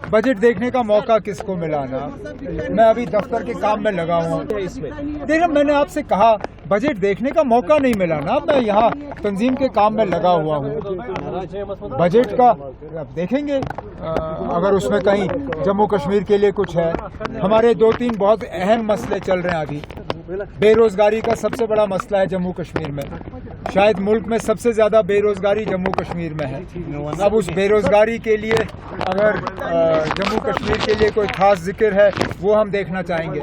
Budget देखने का मौका किसको मिला ना। मैं अभी दफ्तर के काम में लगा हूँ। देखिए मैंने आपसे कहा बजट देखने का मौका नहीं मिला ना। मैं यहाँ तंजीम के काम में लगा हुआ हूँ। बजट का अब देखेंगे अगर उसमें कहीं जम्मू कश्मीर के लिए कुछ है। हमारे 2-3 बहुत अहम मसले चल रहे हैं अभी। बेरोजगारी का सबसे बड़ा मसला है जम्मू कश्मीर में। शायद मुल्क में सबसे ज्यादा बेरोजगारी जम्मू कश्मीर में है। अब उस बेरोजगारी के लिए अगर जम्मू कश्मीर के लिए कोई खास जिक्र है वो हम देखना चाहेंगे।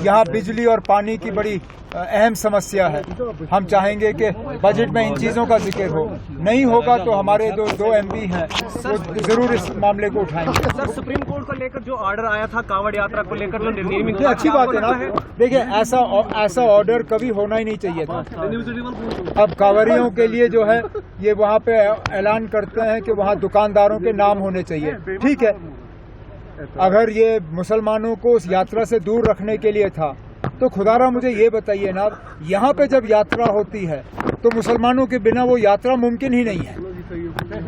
यहाँ बिजली और पानी की बड़ी अहम समस्या है। हम चाहेंगे कि बजट में इन चीज़ों का जिक्र हो। नहीं होगा तो हमारे दो एमपी हैं वो जरूर इस मामले को उठाएंगे। सर सुप्रीम कोर्ट को लेकर जो ऑर्डर आया था कांवड़ यात्रा को लेकर जो निर्णय अच्छी बात है ना। देखिए ऐसा ऑर्डर कभी होना ही नहीं चाहिए था। अब कांवड़ियों के लिए जो है ये वहाँ पे ऐलान करते हैं कि वहाँ दुकानदारों के नाम होने चाहिए। ठीक है, अगर ये मुसलमानों को उस यात्रा से दूर रखने के लिए था तो खुदारा मुझे ये बताइए ना, यहाँ पे जब यात्रा होती है तो मुसलमानों के बिना वो यात्रा मुमकिन ही नहीं है।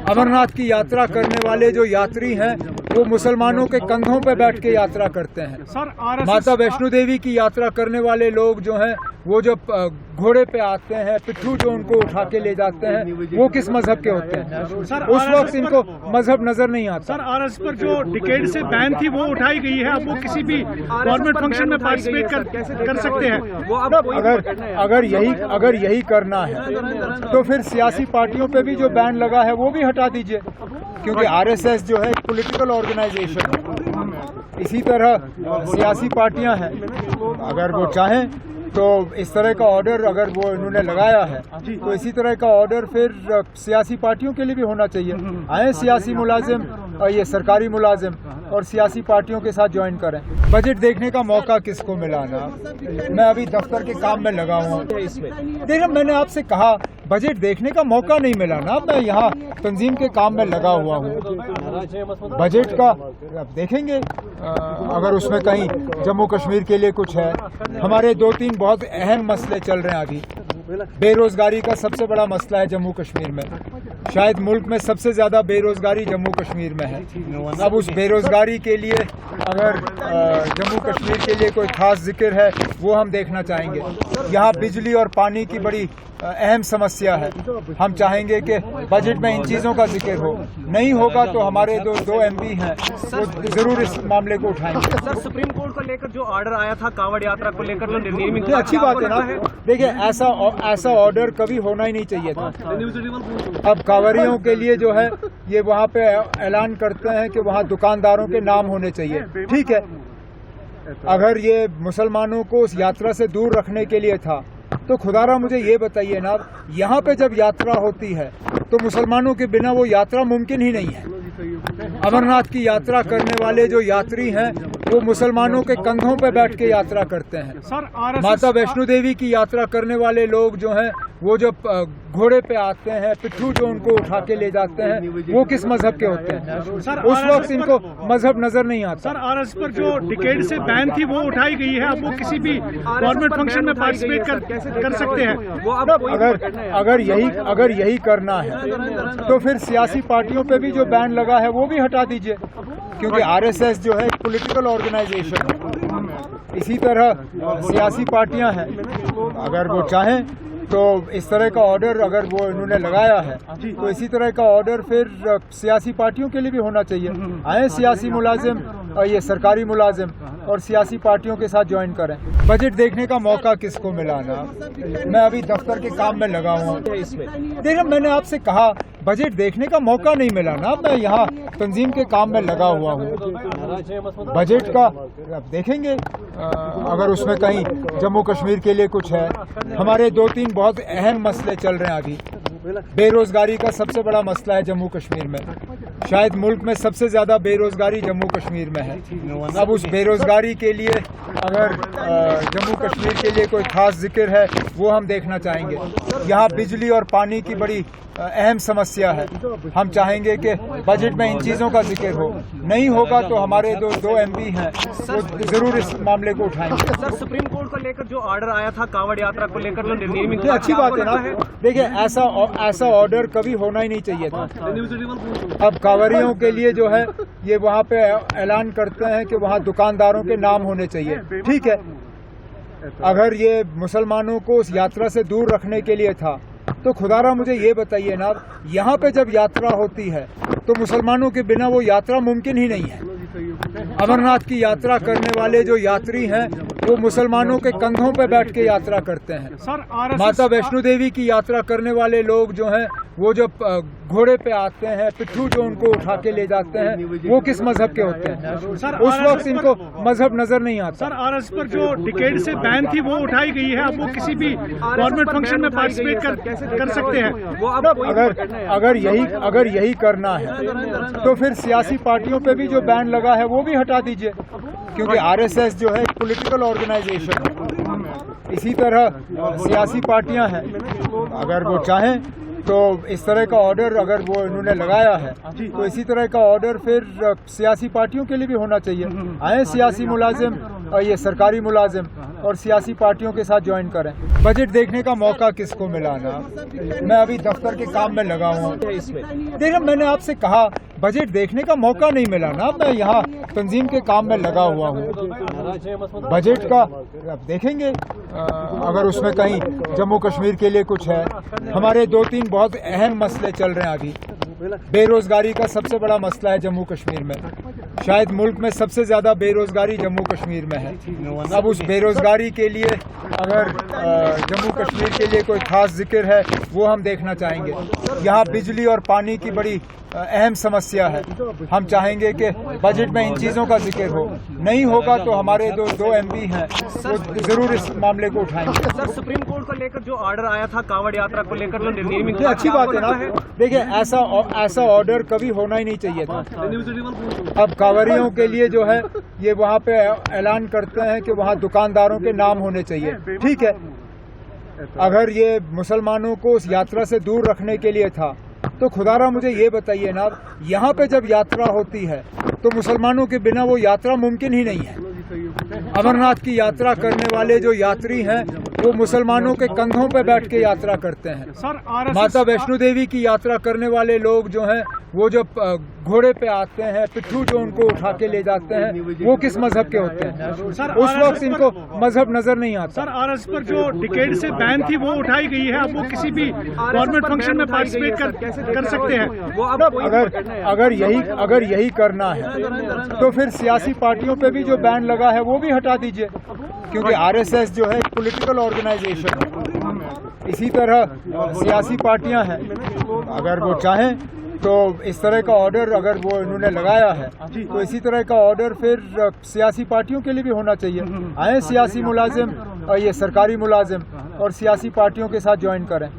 अमरनाथ की यात्रा करने वाले जो यात्री हैं वो मुसलमानों के कंधों पे बैठ के यात्रा करते हैं। माता वैष्णो देवी की यात्रा करने वाले लोग जो हैं वो जो घोड़े पे आते हैं, पिट्ठू जो उनको उठा के ले जाते हैं, वो किस मजहब के होते हैं? उस वक्त इनको मजहब नजर नहीं आता। सर आरएस पर जो डिकेड से बैन थी वो उठाई गई है। अब वो किसी भी गवर्नमेंट फंक्शन में पार्टिसिपेट कर सकते हैं। अगर यही करना है तो फिर सियासी पार्टियों पे भी जो बैन लगा है वो भी हटा दीजिए, क्योंकि आरएसएस जो है एक पॉलिटिकल ऑर्गेनाइजेशन है। इसी तरह सियासी पार्टियां हैं। अगर वो चाहें तो इस तरह का ऑर्डर अगर वो इन्होंने लगाया है तो इसी तरह का ऑर्डर फिर सियासी पार्टियों के लिए भी होना चाहिए। आए सियासी मुलाजिम और ये सरकारी मुलाजिम और सियासी पार्टियों के साथ ज्वाइन करें। बजट देखने का मौका किसको मिला ना। मैं अभी दफ्तर के काम में लगा हूँ। देखिए मैंने आपसे कहा बजट देखने का मौका नहीं मिला ना। मैं यहाँ तंजीम के काम में लगा हुआ हूँ। बजट का अब देखेंगे अगर उसमें कहीं जम्मू कश्मीर के लिए कुछ है। हमारे 2-3 बहुत अहम मसले चल रहे हैं अभी। बेरोजगारी का सबसे बड़ा मसला है जम्मू कश्मीर में। शायद मुल्क में सबसे ज्यादा बेरोजगारी जम्मू कश्मीर में है। अब उस बेरोजगारी के लिए अगर जम्मू कश्मीर के लिए कोई खास जिक्र है वो हम देखना चाहेंगे। यहाँ बिजली और पानी की बड़ी अहम समस्या है। हम चाहेंगे कि बजट में इन चीज़ों का जिक्र हो। नहीं होगा तो हमारे दो एमपी हैं वो जरूर इस मामले को उठाएंगे। सर सुप्रीम कोर्ट को लेकर जो ऑर्डर आया था कांवड़ यात्रा को लेकर जो निर्णय अच्छी बात है ना। देखिए ऐसा ऑर्डर कभी होना ही नहीं चाहिए था। अब कांवड़ियों के लिए जो है ये वहाँ पे ऐलान करते हैं कि वहाँ दुकानदारों के नाम होने चाहिए। ठीक है, अगर ये मुसलमानों को उस यात्रा से दूर रखने के लिए था तो खुदारा मुझे ये बताइए ना, यहाँ पे जब यात्रा होती है तो मुसलमानों के बिना वो यात्रा मुमकिन ही नहीं है। अमरनाथ की यात्रा करने वाले जो यात्री हैं वो मुसलमानों के कंधों पे बैठ के यात्रा करते हैं। माता वैष्णो देवी की यात्रा करने वाले लोग जो हैं वो जो घोड़े पे आते हैं, पिट्ठू जो उनको उठा के ले जाते हैं, वो किस मजहब के होते हैं? उस वक्त इनको मजहब नजर नहीं आता। सर आरएस पर जो डिकेड से बैन थी वो उठाई गई है। अब वो किसी भी गवर्नमेंट फंक्शन में पार्टिसिपेट कर सकते हैं। अगर यही करना है तो फिर सियासी पार्टियों पे भी जो बैन लगा है वो भी हटा दीजिए, क्योंकि आरएसएस जो है एक पॉलिटिकल ऑर्गेनाइजेशन है। इसी तरह सियासी पार्टियां हैं। अगर वो चाहें तो इस तरह का ऑर्डर अगर वो इन्होंने लगाया है तो इसी तरह का ऑर्डर फिर सियासी पार्टियों के लिए भी होना चाहिए। आए सियासी मुलाजिम और ये सरकारी मुलाजिम और सियासी पार्टियों के साथ ज्वाइन करें। बजट देखने का मौका किसको मिला ना। मैं अभी दफ्तर के काम में लगा हूँ। देखिए मैंने आपसे कहा बजट देखने का मौका नहीं मिला ना। मैं यहाँ तंजीम के काम में लगा हुआ हूँ। बजट का अब देखेंगे अगर उसमें कहीं जम्मू कश्मीर के लिए कुछ है। हमारे 2-3 बहुत अहम मसले चल रहे हैं अभी। बेरोजगारी का सबसे बड़ा मसला है जम्मू कश्मीर में। शायद मुल्क में सबसे ज्यादा बेरोजगारी जम्मू कश्मीर में है। अब उस बेरोजगारी के लिए अगर जम्मू कश्मीर के लिए कोई खास जिक्र है वो हम देखना चाहेंगे। यहाँ बिजली और पानी की बड़ी अहम समस्या है। हम चाहेंगे कि बजट में इन चीज़ों का जिक्र हो। नहीं होगा तो हमारे दो एमपी हैं वो जरूर इस मामले को उठाएंगे। सर सुप्रीम कोर्ट को लेकर जो ऑर्डर आया था कांवड़ यात्रा को लेकर जो निर्णय अच्छी बात है ना। देखिए ऐसा ऑर्डर कभी होना ही नहीं चाहिए था। अब कांवरियों के लिए जो है ये वहाँ पे ऐलान करते हैं कि वहाँ दुकानदारों के नाम होने चाहिए। ठीक है, अगर ये मुसलमानों को उस यात्रा से दूर रखने के लिए था तो खुदारा मुझे ये बताइए ना, यहाँ पे जब यात्रा होती है तो मुसलमानों के बिना वो यात्रा मुमकिन ही नहीं है। अमरनाथ की यात्रा करने वाले जो यात्री हैं वो मुसलमानों के कंधों पे बैठ के यात्रा करते हैं। सर माता वैष्णो देवी की यात्रा करने वाले लोग जो हैं वो जो घोड़े पे आते हैं, पिट्ठू जो उनको उठा के ले जाते हैं, वो किस मजहब के होते हैं? सर उस वक्त इनको मजहब नजर नहीं आता। सर आरएस पर जो डिकेड से बैन थी वो उठाई गई है, अब वो किसी भी गवर्नमेंट फंक्शन में पार्टिसिपेट कर सकते हैं। अगर यही करना है तो फिर सियासी पार्टियों पे भी जो बैन लगा है वो भी हटा दीजिए, क्योंकि आरएसएस जो है पॉलिटिकल ऑर्गेनाइजेशन है। इसी तरह सियासी पार्टियां हैं, अगर वो चाहें तो इस तरह का ऑर्डर अगर वो इन्होंने लगाया है तो इसी तरह का ऑर्डर फिर सियासी पार्टियों के लिए भी होना चाहिए। आए सियासी मुलाजिम और ये सरकारी मुलाजिम और सियासी पार्टियों के साथ ज्वाइन करें। बजट देखने का मौका किसको मिला ना, मैं अभी दफ्तर के काम में लगा हुआ हूँ। इसमें देखिए, मैंने आपसे कहा बजट देखने का मौका नहीं मिला ना, मैं यहाँ तंजीम के काम में लगा हुआ हूँ। बजट का अब देखेंगे, अगर उसमें कहीं जम्मू कश्मीर के लिए कुछ है। हमारे 2-3 बहुत अहम मसले चल रहे हैं अभी। बेरोजगारी का सबसे बड़ा मसला है जम्मू कश्मीर में, शायद मुल्क में सबसे ज्यादा बेरोजगारी जम्मू कश्मीर में है। अब उस बेरोजगारी के लिए अगर जम्मू कश्मीर के लिए कोई खास जिक्र है वो हम देखना चाहेंगे। यहाँ बिजली और पानी की बड़ी अहम समस्या है। हम चाहेंगे कि बजट में इन चीज़ों का जिक्र हो। नहीं होगा तो हमारे दो एमपी हैं वो जरूर इस मामले को उठाएंगे। सर, सुप्रीम कोर्ट को लेकर जो ऑर्डर आया था कांवड़ यात्रा को लेकर, ये अच्छी बात है ना। देखिए, ऐसा ऑर्डर कभी होना ही नहीं चाहिए था। अब कांवरियों के लिए जो है ये वहाँ पे ऐलान करते हैं कि वहाँ दुकानदारों के नाम होने चाहिए। ठीक है, अगर ये मुसलमानों को उस यात्रा से दूर रखने के लिए था तो खुदारा मुझे ये बताइए ना, यहाँ पे जब यात्रा होती है तो मुसलमानों के बिना वो यात्रा मुमकिन ही नहीं है। अमरनाथ की यात्रा करने वाले जो यात्री हैं वो मुसलमानों के कंधों पे बैठ के यात्रा करते हैं। सर माता वैष्णो देवी की यात्रा करने वाले लोग जो हैं वो जो घोड़े पे आते हैं, पिट्ठू जो उनको उठा के ले जाते हैं, वो किस मजहब के होते हैं? सर उस वक्त इनको मजहब नजर नहीं आता। सर आरएस पर जो डिकेड से बैन थी वो उठाई गई है, अब वो किसी भी गवर्नमेंट फंक्शन में पार्टिसिपेट कर सकते हैं। अगर यही करना है तो फिर सियासी पार्टियों पे भी जो बैन लगा है वो भी हटा दीजिए, क्योंकि आरएसएस जो है पॉलिटिकल ऑर्गेनाइजेशन है। इसी तरह सियासी पार्टियां हैं, अगर वो चाहें तो इस तरह का ऑर्डर अगर वो इन्होंने लगाया है तो इसी तरह का ऑर्डर फिर सियासी पार्टियों के लिए भी होना चाहिए। आए सियासी मुलाजिम और ये सरकारी मुलाजिम और सियासी पार्टियों के साथ ज्वाइन करें।